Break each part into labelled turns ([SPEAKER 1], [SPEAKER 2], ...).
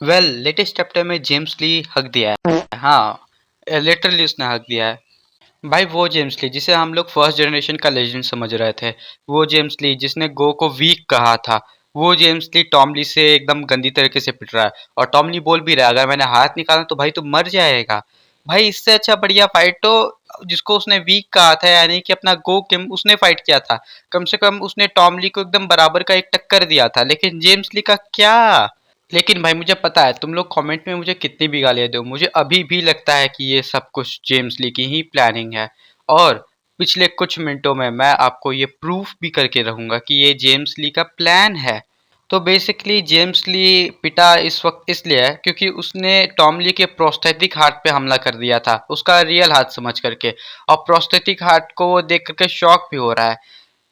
[SPEAKER 1] Well latest chapter में James ली हक दिया है। हाँ, लिटरली उसने हक दिया है। भाई वो जेम्स ली जिसे हम लोग फर्स्ट जनरेशन का लेजेंड समझ रहे थे, वो जेम्स ली जिसने गो को वीक कहा था, वो जेम्स ली टॉम ली से एकदम गंदी तरीके से पिट रहा है। और टॉम ली बोल भी रहा है अगर मैंने हाथ निकाला तो भाई तू मर जाएगा। भाई इससे अच्छा बढ़िया फाइट तो जिसको उसने वीक कहा था, यानी कि अपना गो किम, उसने फाइट किया था। कम से कम उसने टॉम ली को एकदम बराबर का एक टक्कर दिया था, लेकिन जेम्स ली का क्या। लेकिन भाई मुझे पता है तुम लोग कमेंट में मुझे कितनी भी गालियां दो, मुझे अभी भी लगता है कि ये सब कुछ जेम्स ली की ही प्लानिंग है। और पिछले कुछ मिनटों में मैं आपको ये प्रूफ भी करके रहूंगा कि ये जेम्स ली का प्लान है। तो बेसिकली जेम्स ली पिटा इस वक्त इसलिए है क्योंकि उसने टॉम ली के प्रोस्थेटिक हार्ट पे हमला कर दिया था, उसका रियल हाथ समझ करके। और प्रोस्थेटिक हार्ट को वो देख करके शॉक भी हो रहा है।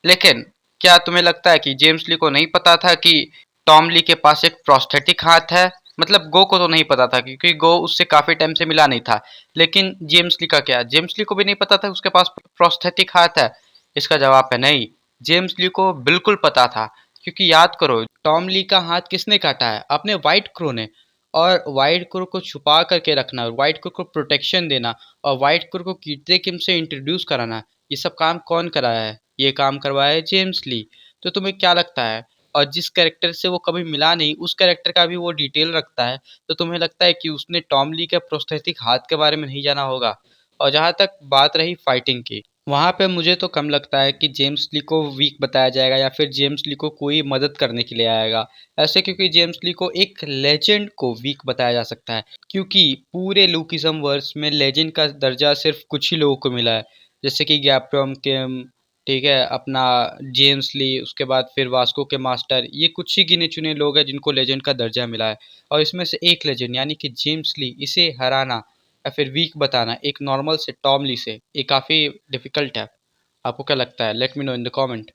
[SPEAKER 1] लेकिन क्या तुम्हें लगता है कि जेम्स ली को नहीं पता था कि टॉम ली के पास एक प्रोस्थेटिक हाथ है? मतलब गो को तो नहीं पता था क्योंकि गो उससे काफी टाइम से मिला नहीं था। लेकिन जेम्स ली का क्या, जेम्स ली को भी नहीं पता था उसके पास प्रोस्थेटिक हाथ है? इसका जवाब है नहीं। जेम्स ली को बिल्कुल पता था, क्योंकि याद करो टॉम ली का हाथ किसने काटा है? अपने व्हाइट क्रो ने। और व्हाइट क्रो को छुपा करके रखना, व्हाइट क्रो को प्रोटेक्शन देना, और व्हाइट क्रो को कीटरे किम से इंट्रोड्यूस कराना, ये सब काम कौन कराया है? ये काम करवाया है जेम्स ली। तो तुम्हें क्या लगता है? और जिस कैरेक्टर से वो कभी मिला नहीं उस कैरेक्टर का भी वो डिटेल रखता है, तो तुम्हें लगता है कि उसने टॉम ली के प्रोस्थेटिक हाथ के बारे में नहीं जाना होगा? और जहाँ तक बात रही फाइटिंग की, वहाँ पे मुझे तो कम लगता है कि जेम्स ली को वीक बताया जाएगा या फिर जेम्स ली को कोई मदद करने के लिए आएगा ऐसे, क्योंकि जेम्स ली को एक लेजेंड को वीक बताया जा सकता है। क्योंकि पूरे लूकिज्म वर्स में लेजेंड का दर्जा सिर्फ कुछ ही लोगों को मिला है, जैसे कि गैप्रम किम, ठीक है, अपना जेम्स ली, उसके बाद फिर वास्को के मास्टर, ये कुछ ही गिने चुने लोग हैं जिनको लेजेंड का दर्जा मिला है। और इसमें से एक लेजेंड यानी कि जेम्स ली, इसे हराना या फिर वीक बताना एक नॉर्मल से टॉम ली से, ये काफ़ी डिफिकल्ट है। आपको क्या लगता है? Let me know in the comment.